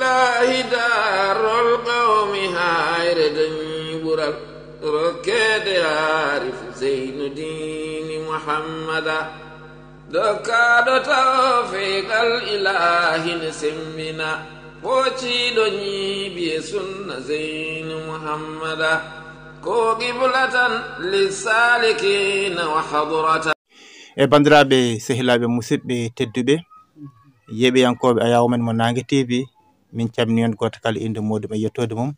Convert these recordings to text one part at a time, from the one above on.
billahi darul qawmi hayredan bural rokede arif Zeynuddin Muhammada dokado tawfiqal ilahi semmina fociɗo ñiiɓi sunna Zeynu Muhammada ko qiblatan lissalikina wa hadrata e bandiraɓe sehilaɓe musidɓe tedduɓe yeɓeyankoɓe Ayaw men mo Nangue TV min calmini on goto kala inde muɗum e yettode mum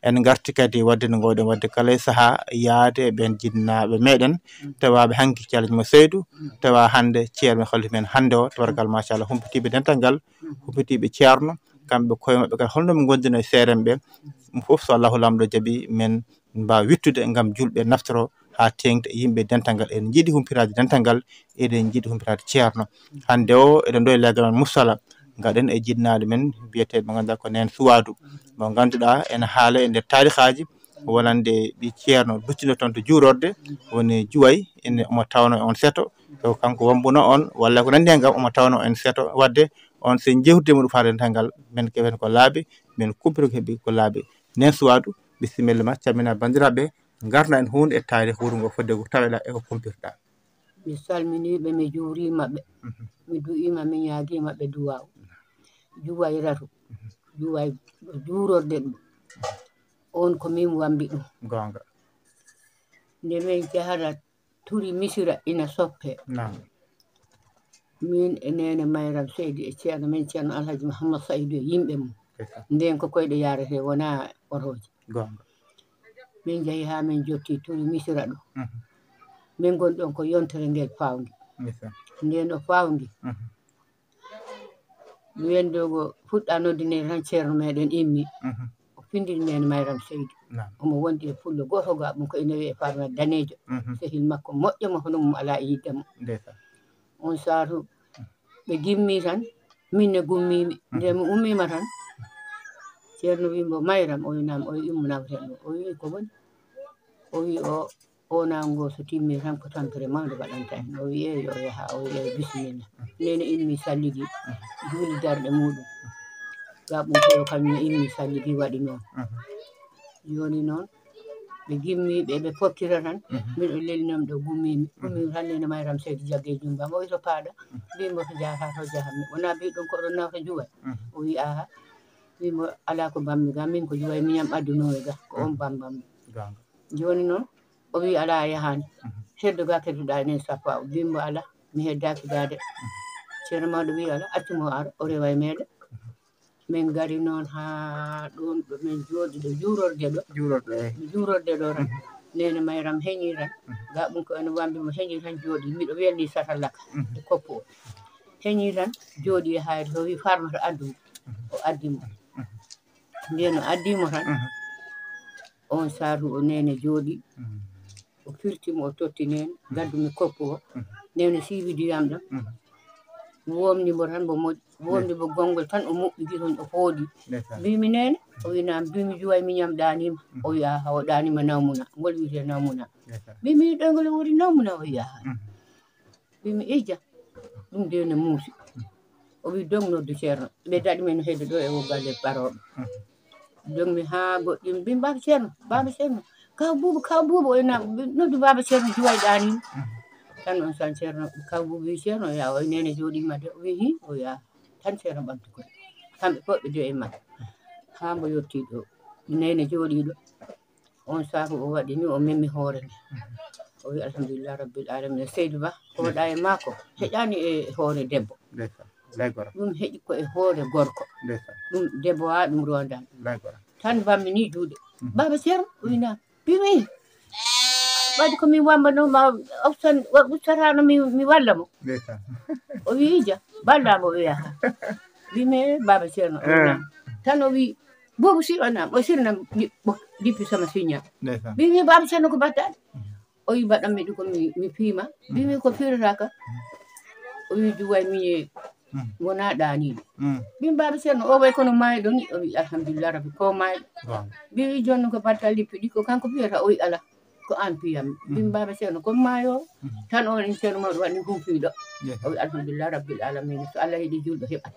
en garti kadi wadde no gowɗen wadde kala e saaha yaade e ɓen jinnaɓe meɗen tawaɓe hanki calñuma Seydou tawa hande ceerno halif men hande o tabarkalla machallah humpitiɓe dental ngal humpitiɓe ceerno kamɓe koye mabɓe kadi holno ɓe gondino e seerenɓe ɗum foof so Allahu lamɗo jaaɓi men mbawa wittude gam julɓe naftoro ha tengde yimɓe dental ngal en jiiɗi humpitade dental ngal eɗen jiiɗi humpitade ceerno hande o eɗen ɗo e leggal men Moussala gaɗen e jinnaɗo men biyeteɗo mo ganduɗa ko nen Suwadou mo ganduɗa ene haala e nder tarihaji wonande ɓi ceerno duccino toon to juurorde woni Juway ene omo tawno on seeto to kanko wambuno on walla ko nandi hen gam omo tawno en seeto wadde on sen jewtide muɗum faade dental ngal men keɓen ko laaɓi min kumpito ko heeɓi ko laaɓi nen Suwadou bisimilla ma calmina bandiraɓe garna en hunde e tarih wuuro ngo fodde ko taweɗa eko kumpitoɗa. Mi salminiɓe mi juurimaɓe mi du'ima mi ñaagimaɓe duwaw Juway ratu Juway juurorde ɗum on ko min wambi ɗum gonga nde min jahata turi Misira ina soppe min e nene Mayram Seydi e ceerno men ceerno Alhaji Mouhammad Saydou e yimɓe mum nden ko koyɗe yarete wona otoji gonga min jeehi ha min jotti turi Misira ɗo min gonɗon ko yontere ngel fawndi nden o fawndi mi wendogo fuɗɗa noddinede tan ceerno meɗen immi o findini men Mayram Seydi omo wondi e pullo goto ga mum ko ina wiye Farma danejo sehil makko moƴƴo mo hono mum ala e yidde mum on saatu ɓe gimmi tan minne gummimi nde mi ummima tan ceerno wimbo Mayram o wi nam o wi immu nawten ɗo o wi ko woni o wi o nango so timmi tan ko tampere mawde waɗanta en o wi eyi yo yaha o wi eyi bisimilla nene immi salligi juuli darɗe muɗum ga ɓum ko kañum immi salligi waɗi noon joni noon ɓe gimmi ɓe pottira tan miɗo lelnam ɗo gummimi tan nene Mayram Seydi jagge jumbam o wi to paaɗa mbimo to jahata to jahatmi wona mbi ɗum koɗon nawta Juway o wi aha wimo ala ko bammi ga min ko Juway miñam addunoye ga ko on bambammi joni noon o wi ala a yahani heddo ga keddoɗa enen sappo a bimbo ala mi heddaki gade ceerno mawɗo wi ala accimo ara o rewa e meɗen min gari noon ha ɗon ɗo min jooɗi ɗo juurorde ɗo tan nene Mayram heñi tan ga ɓum ko ene wambimo heñi tan jooɗi miɗo welni satallaka e koppu o heñi tan jooɗi e hayre so wi Farmata addumo o addimo nden o addimo tan on saatu o nene jooɗi o firtimo o totti nene gaddumi koppu o nene siiwi diyam ɗam womnimo tan mo moƴƴi womni mo gongol tan o muɓɓi giton o fooɗi mbimi nene o wi nam mbimi Juway miñam ɗanima o wi aha o ɗanima nawmuna ngol wiyete nawmuna mbimi ɗoygol woni nawmuna o wi aha mbimi ija ɗum de ne muusi o wi dognoddu ceerno ɓe daɗi men hedde ɗo e galle baroɓe dogmi ha goɗɗim mbimi baba ceerno kaw buuba o ina noddu baba ceerno Juway ɗanima tan on san ceerno kaw buuba wi ceerno ya o nene jooɗima de o wi hi o wi aha tan ceerno ɓamti koye kamɓe fof ɓe do e makko ha mbo yetti ɗo nene jooɗiɗo on saatu o waɗi ni o memmi hoore nde o wi alhamdulillah rabbil alamina Seydou Ba koɗa e makko heƴani e hoore debbo ɗum heƴi ko e hoore gorko ɗum debbo ha ɗum rondani tan bammi ni juuɗe baba ceerno o wi nam bimi wadde komin wambanoma ustatano mi walla mo o wi ija ballamo o wi aha bimi baba ceerno o wi nam tan o wi bobo siɗo nam o sirnam dippi sama signal bimi baba ceerno ko battaɗe o wi mbaɗanmi ɗum ko mi fiima bimi ko fiirataka o wi Juway miñe wona ɗaniɗo mbimi baba ceerno o way kono mayɗo ni o wi alhamdulillah rabbi ko mayɗo mbimi joni ko batta lippi ɗi ko kanko fiyata o wi ala ko an piyam mbimi baba ceerno ko maayo tan on en ceerno mawɗo waɗi humpiɗo o wi alhamdulillah rabbil alamina so Allah yiiɗi julɗo heɓat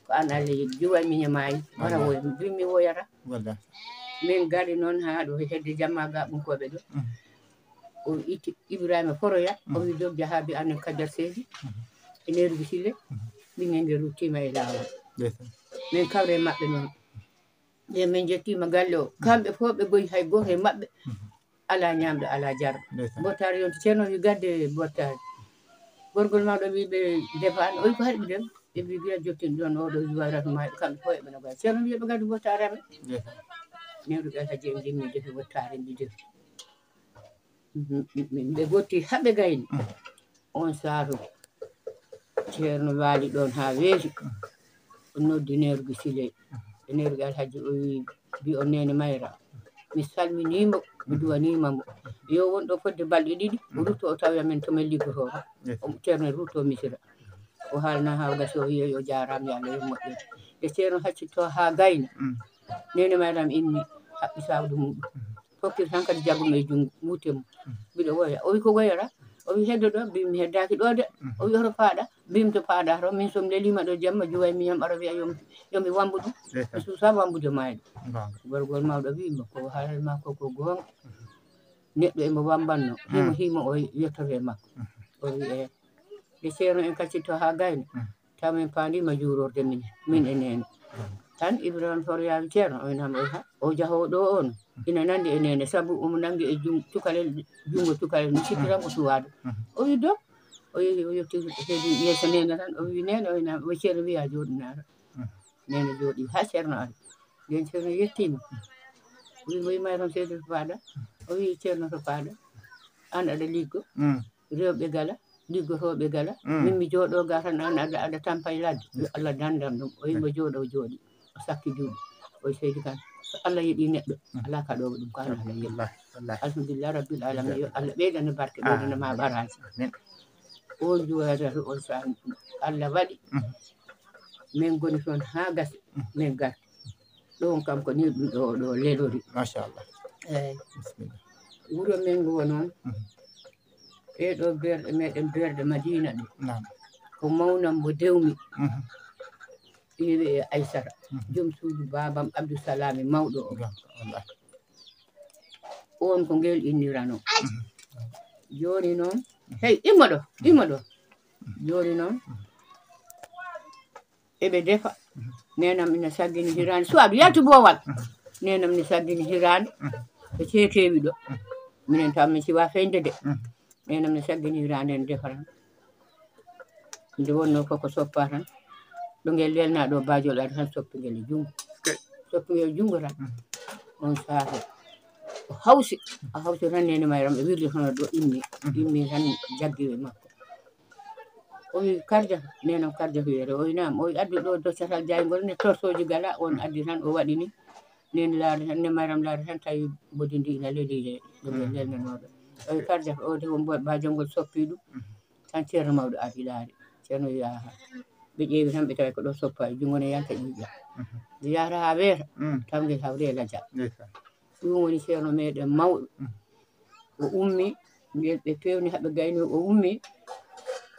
ko an Allah yiɗi juwa miña maayi wara woy mi woyata min gari noon ha ɗo hedde jamma ga ɓunkoɓe ɗo o itti Ibrahima Foroya o wi dog jahabi annen Kaddar Seydi e Nergu Sile ɓingen nde ruttima e lawol min kawre maɓɓe noon nde min jettima galle o kamɓe fof ɓe goyi hay goto e maɓɓe ala ñamɗo ala jarɗo bottare yonti ceerno wi gadde bottare gorgol mawɗo wi ɓe defani o wi ko haɗi ɓe def ɓe wi giya jottin ɗon oɗo wiwarata maɗo kamɓe fof eɓe no gay ceerno wi ɓe gadde bottare amen newruɓe haji en jimmi defi bottare mbi defi ɓe gotti haɓe gayni on saaru ceerno waali ɗon ha weeti o noddi Nergu Sile e Nergu Alhaji o wi o Nene Mayra mi salminimo mi duwanima mo yo wonɗo fodde balɗe ɗiɗi o rutto o tawi amen tomin liggotoɗo ceerno rutto Missira o haalna ha gasi o wiye yo jarama yo Allah yo moƴƴere nde ceerno haccitto ha gayni Nene Mayra inni haɓɓi sawdu muɗum fokkiti tan kadi jaggumo e jungo wuttemo mbiɗo woya o wi ko woyata o wi heddo ɗo mbimi mi heddaki ɗo de o wi oto paaɗa mbimi to paaɗa to min somi lelima ɗo jamma juway miñam ɓara wiya yomi wambu ɗum mi suusa wambude mayɗo gorgol mawɗo wima ko haalma koko gonga neɗɗo emo wambanno himo o yettote makko o wi nde ceerno en kaccitto ha gayno taw min pandima juurorde min e Nene tan Ibrahima Foroya wi ceerno o winama o jahowo ɗo on ina nandi e Nene saabu omo nangi e cukalel jungo cukalel mi sikki tan ko suwadu o wi do o yetti heedi yeeso Nene tan o wi Nene o winama o ceerno wiya joɗinara Nene jooɗi ha ceerno ari nden ceerno yettima o wi mo yimay toon Seydi to paaɗa o wi ceerno to paaɗa an aɗa liggo rewɓe gala liggotoɓe gala min mi jooɗo ga tan an aɗa tampa e ladde yo Allah dandam ɗum o wi mo jooɗo jooɗi o sakki juuɗe o Seydi Kane so Allah yiɗi neɗɗo ala kaɗowo ɗum ko an Allah yiɗi alhamdulillah rabbil alamin yo Allah ɓeydana barke ɓeydanama baraji on juwayata on sa Allah waɗi min goni toon ha gasi min garti ɗon kam ko ni ɗum ɗo lelori machallah eyyi wuro men ngo noon ɓeɗo berɗe meɗen berde Madina ɗe ko mawnam mo dewmi wiye Aissata joom suudu babam Abdousalami mawɗo o on ko ngel innirano joni noon hey immo ɗo joni noon eɓe defa nenam ina saggini hirande suwaɓe yaltu bowal nenam ne saggini hirande ɓe ceetewi ɗo minen tam min siwa feñde de nenam ne saggini hirande en defatan nde wonno koko soppa tan ɗo ngel lelna ɗo bajol ari tan soppi ngel e jungo tan on saahe o hawsi tan Nene Mayram ɓe wirde tono ɗo immi tan jaggiwe makko o wi Kardia nenam Kardia wiyete o wi nam o wi addu ɗo doccatal jaygol ne torsoji gala on addi tan o waɗi ni Nene Mayram laari tan tawi bodi ndi ina leli ɗo ngel lelnanoɗo o wi Kardia o de ko bajol ngol soppi ɗum tan ceerno mawɗo ari laari ceerno wi aha ɓe ƴeewi tan ɓe tawi ko ɗo soppa e jungo ne yanta ƴiƴƴa nde yahata ha weeta taw ngel hawri e laja ɗum woni ceerno meɗen mawɗo o ummi ngel ɓe pewni haɓe gayni o ummi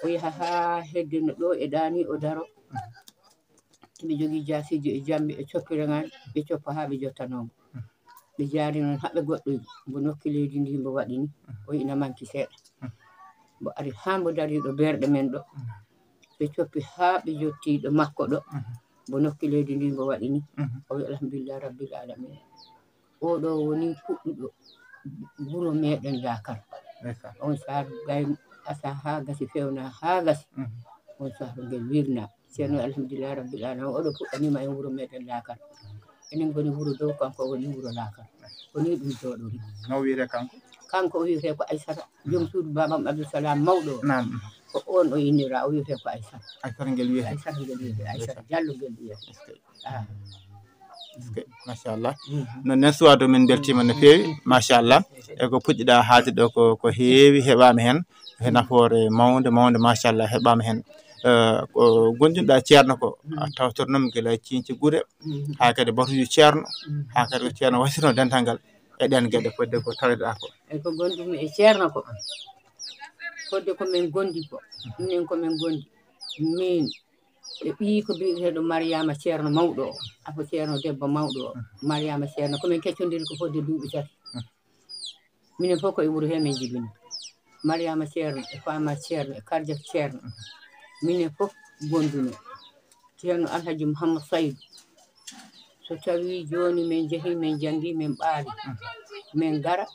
o yaha ha heddino ɗo e ɗani o daro ɓe jogui jasiji e jamɓe e coppiregal ɓe coppa ha ɓe jottanomo ɓe jaari noon haɓe goɗɗoy mbo nokki leydi ndi mbo waɗi ni o ina manki seeɗa mbo ari ha mbo dari ɗo berɗe men ɗo ɓe coppi ha ɓe jottiɗo makko ɗo mbo nokki leydi ndi mbo waɗi ni o wi alhamdulillah rabbil alamin oɗo woni puɗɗuɗo wuro meɗen Dakar on saaru gayni asa ha gasi fewna ha gasi on saaru ngel wirna ceerno alhamdulillah rabbil alamin oɗo fuɗɗanima e wuro meɗen Dakar enen goni wuro dow kanko woni wuro Dakar ko ni ɗum jooɗori no wiyete kanko o wiyete ko Aissata joom suudu babam Abdousalam mawɗo o ko on o innira o wiyete ko Aissata ngel wiyete Aissata Diallo ngel wiyete machallah non nen suwadu min beltima no feewi machallah e ko puɗɗiɗa haalde ɗo ko heewi heɓama hen e nafoore mawde machallah heɓama hen ko gonɗinɗa ceerno ko a tawtornoma guila ciñci guure ha kadi batuji ceerno ha kadi ko ceerno wasino dental ngal e ɗen gueɗe fodde ko tawiɗa ko e ko gondumi e ceerno ko fodde komin gondi ko minen komin gondi min e ɓii ko bi'eteeɗo Mariama ceerno mawɗo o afo ceerno debbo mawɗo o Mariama ceerno komin keccondiri ko fodde duuɓi 3 minen fof koye wuro he min jibini Mariama ceerno e Fama ceerno e Kardiata ceerno minen fof gonduno ceerno Alhaji Mouhammad Saydou so tawi joni min jeehi min jangi min ɓaali min gara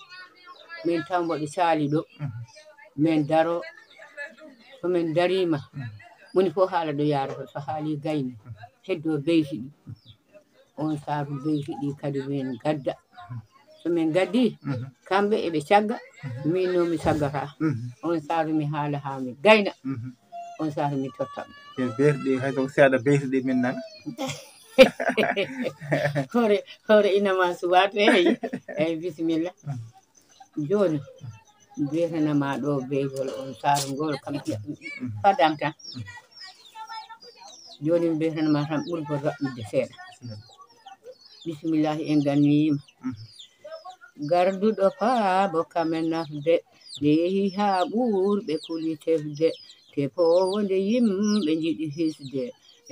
min tamboɓe saali ɗo min daro so min darima woni fof haala ɗo yaroto so haali gayni heddo beyti ɗi on saaru beyti ɗi kadi min gadda so min gaddi kamɓe eɓe cagga min noon mi saggata on saaru mi haala ha mi gayna on saaru mi tottaɓe berɗi hayso seeɗa beyti ɗi min nan hoore inama suwat eyyi bisimilla joni mbiyetanama ɗo beygol on saaru ngol kam fadam tan joni mi mbiyetanama tan ɓurgol raɓɓide seeɗa bisimillahi en ganniyima garduɗo paabo kamen nafde nde yeehi ha ɓurɓe kuli tefde te powo nde yimɓe jiɗi hisde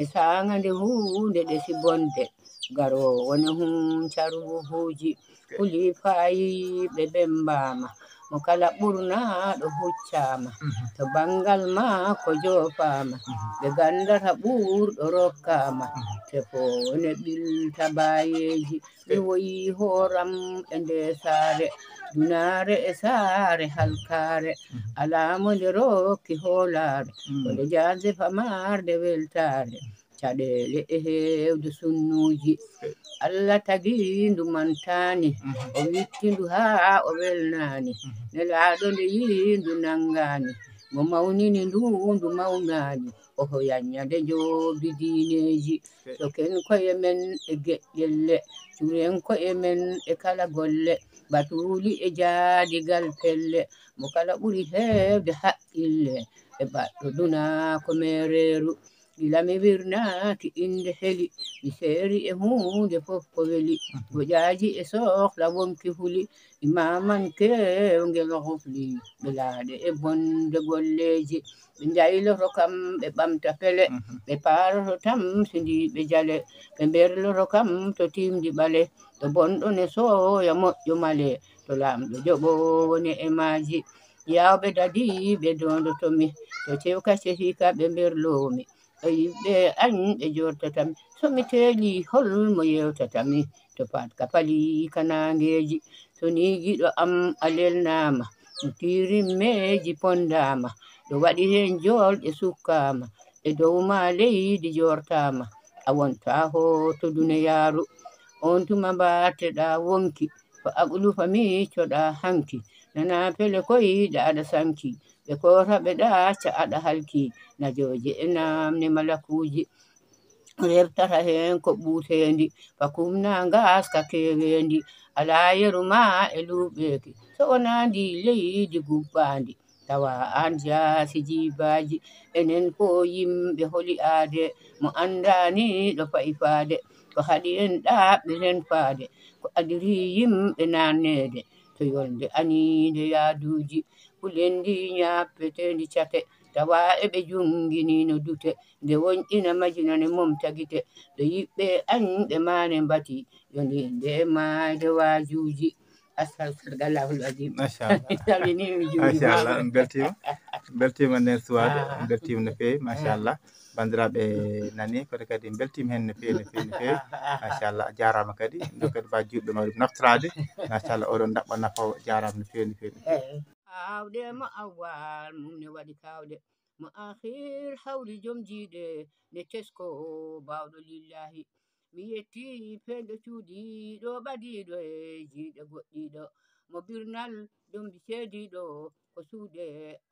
e sanga nde hunde ɗe si bonde garo woni caruhuji kuli fayiɓe bembama mo kala ɓurnaɗo huccama to bangal ma ko jofama ɓe gandata ɓurɗo rokkama te powo ne ɓilta bayeji ɓe woyi horam e nde saare dunare e saare halkare alamo nde rokki hoolare wonde jase famarde weltare caɗele e hewde sunnuji Allah tagi ndu mantani o wittindu ha o welnani nelaɗo nde yindu nangani mo mawnini ndu mawnani oho yanya nde jobi diineji soken koye men e geƴƴelle curen koye men e kala golle batuli e jaadigal pelle mo kala ɓuri hewde haqqille e baɗɗo duna ko mereru ilami wirnaki inde heli mi seeri e hunde fof ko weli goƴaji e sohla wonki huli imaman kewngel hofli ɓe laaɗe e bonde golleji ɓe jayloto kam ɓe ɓamta pele ɓe paroto tam sindiɓe jale ɓe berloto kam to timdi ɓale to bonɗo ne soya moƴƴo male to lamɗo joɓo woni e maji yawɓe dadi ɓe dondotomi to cewka cehika ɓe berlomi o yiɓɓe an ɓe jortatami somi teeli holmo yewtatami to patka pali kanangeji to ni giɗo am alelnama tirimmeji pondama ɗo waɗi hen jolɗe sukkama e dow ma leydi jortama a wonta ho to duniyaru on tuma mbateɗa wonki ko aɓulufa miccoɗa hanki nana pele koyɗa aɗa sanki ɓe kota ɓe ɗacca aɗa halki najoje e namne malakuji reftata hen ko ɓutendi fakumna ngaska kewendi ala yeru ma e luɓeki so wonandi leydi gubbandi tawa an jaasi jibaji enen ko yimɓe holi aade mo andani ɗo fa'i faade ko haɗi en ɗaɓɓe ren faade ko adiri yimɓe nannede to yolde anide yaaduji kulendi ñappetendi cate tawa eɓe junginino dute nde wonƴina majinane mom tagite ɗo yiɓɓe anɓe mane mbati yoni nde maade wajuji astagfirullahu azim salminimi machallah on beltima nden suwade on beltima no fewi machallah bandiraɓe nani kono kadi beltima hen no fewi no fewi no fewi machallah a jarama kadi ɗo kadi mba juɗɗo mawɗo naftorade machallah oɗon dabɓa nafawo jarama no fewi no fewi awde mo awwal mum ne waɗi kawde mo akhir hawri joom jiiɗe ne tesko bawɗo lillahi mi yetti pendo cuuɗiɗo ɓadiɗo e jiiɗe goɗɗiɗo mo birnal dombi seediɗo ko suuɗe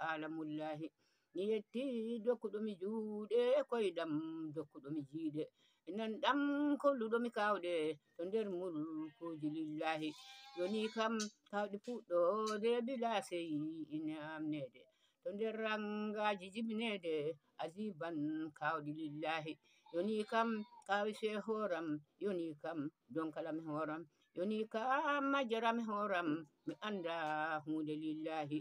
alamullahi mi yetti dokkuɗomi juuɗe koyɗam dokkuɗomi jiiɗe nanɗam kolluɗomi kawɗe to nder mulkuji lillahi joni kam kawɗe fuɗɗode bila seyi ine amnede to nder rangaji jibinede aziban kawɗe lillahi yoni kam kawi se horam yoni kam donkalami horam yoni kam majjarami horam mi anda hunde lillahi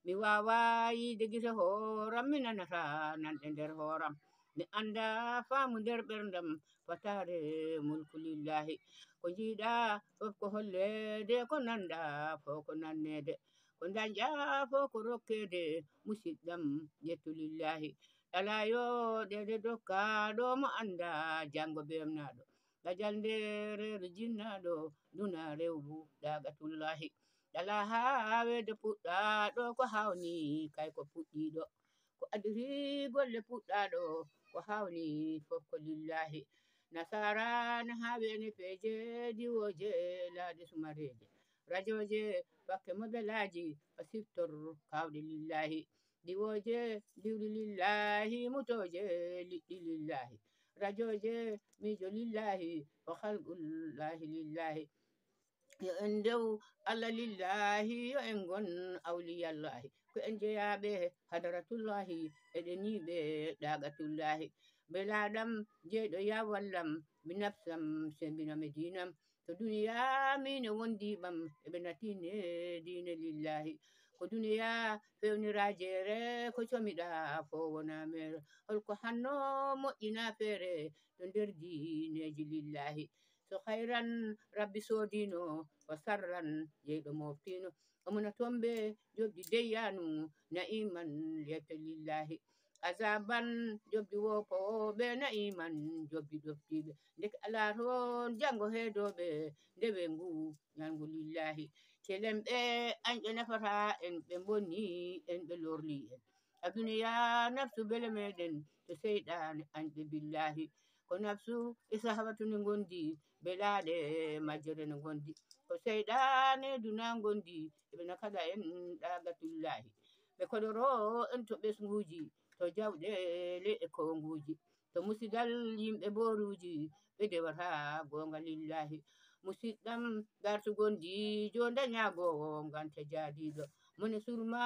mi wawa yide gite horam mi nanata nanɗe nder horam ne anda faamu nder ɓerdam fatare mulku lillahi ko jiiɗa fof ko hollede ko nanda fof ko nannede ko dañƴa fof ko rokkede musidɗam ƴettu lillahi ɗalayo ɗede dokkaɗo mo anda janngo bemnaɗo gajal ndereru jinnaɗo duna rewbu ɗagatullahi ɗala hawede puɗɗaɗo ko hawni kay ko puɗɗiɗo ko adiri golle puɗɗaɗo ko hawni fof ko lillahi nasarane haɓene peje diwoje laade sumareje radioje bakke modelaji o siftor kawɗe lillahi diwoje diwli lillahi mutoje liɗɗi lillahi radioje mijo lillahi o halqullahi lillahi yo en ndew Allah lillahi yo en gon awliyallahi ko en jeyaɓe hadaratullahi eɗen yiɓe ɗagatullahi belaɗam jeyɗo ya wallam mi nafsam sembina medinam to duniya mine wondiɓam eɓe natine dine lillahi ko duniya fewnirajere ko comiɗa fo wona mere holko hanno moƴƴina feere to nder dineji lillahi so hayran rabbi sodino o sarran jeyɗo moftino omona tombe jobdi deyyanu naiman yette lillahi azaban jobdi wopoɓe naiman jobdi ɗoftiɓe deke ala toon janngo heedoɓe ndewe ngu ñangu lillahi telemɓe anƴe nafata en ɓe bonni en ɓe lorli en aduniya nafsu bele meɗen to seyɗane anƴe billahi ko nafsu e sahawatu ne gondi belaɗe majjere ne gondi ko seyɗane duna gondi eɓe nakala en ɗagatullahi ɓe koɗoro en to ɓesguji to jawɗele e konguji to musidal yimɓe boruji ɓe dewata gonga lillahi musidɗam dartu gondi jo dañago gante jadiɗo mone surma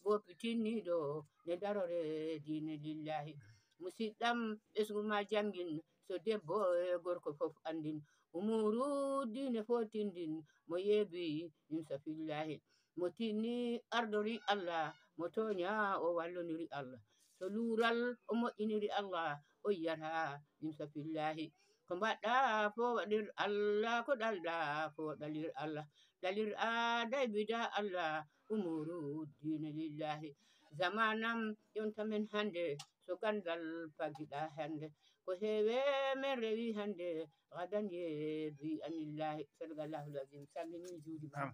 bopi tinniɗo ne darore dine lillahi musidɗam ɓesguma jangin so debbo e gorko fof andin umuru dine fo tindin mo yeebi imsafillahi mo tinni ardori Allah mo toña o walloniri Allah so lural o moƴƴiniri Allah o yiyata imsafillahi ko mbaɗɗa fo waɗir Allah ko ɗalɗa fo ɗalir Allah ɗalir aday bida Allah umuru dine lillahi zamanam yontamen hande so gandal pagiɗa hande ko heewe men rewi hande gadan yeebi anillahi sadaqallahu lazim salmini juuɗi ma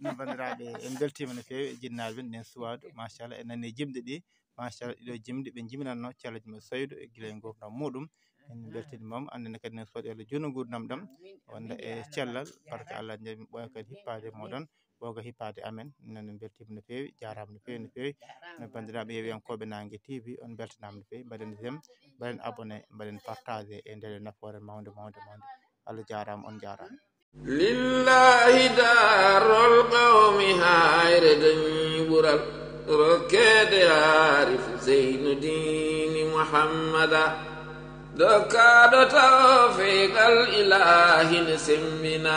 no bandiraɓe en beltima no fewi e jinnaɓe nden suwadu machallah en nani jimɗe ɗi machallah ɗiɗo jimɗe ɓe jiminanno calaji men soydu e guila e gurdam muɗum en beltinimam andene kadi ne soodi Allah juutno gurdam ɗam wonda e cellal barka Allah jaɓi ɓoya kadi hippade moɗon ɓoga hippade amen noon en beltima no fewi jarama no fewi no fewi no bandiraɓe yewiyankoɓe Nangue TV on beltanama no fewi mbaɗen j'aime mbaɗen abonné mbaɗen partagé e nder nafoore mawde mawde mawde Allah jarama on jarama lillahi darul qawmi hayre dañi ɓural rokkede arif Zeynuddin Muhammada dokkaɗo tawfiqal ilahi ne sembina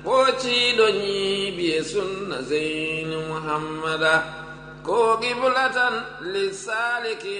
pociɗo ñiiɓi e sunna Zeynu Muhammada ko qiblatan lissaliki